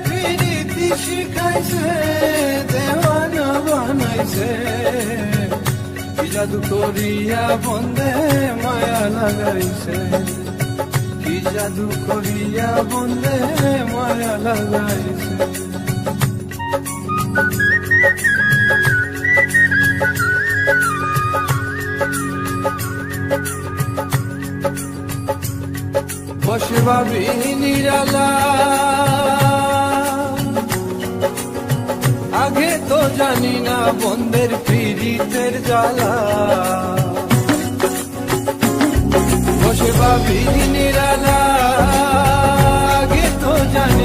প্রীতি শিখাইছে, দেওয়ানা বানাইছে, কি জাদু করিয়া বন্দে মায়া লাগাইছে, কি জাদু করিয়া বন্দে মায়া লাগাইছে। বসে ভাবি নিরালা, আগে তো জানি না বন্ধের পীড়িতের জ্বালা। বসে ভাবি নিরালা, আগে তো জানি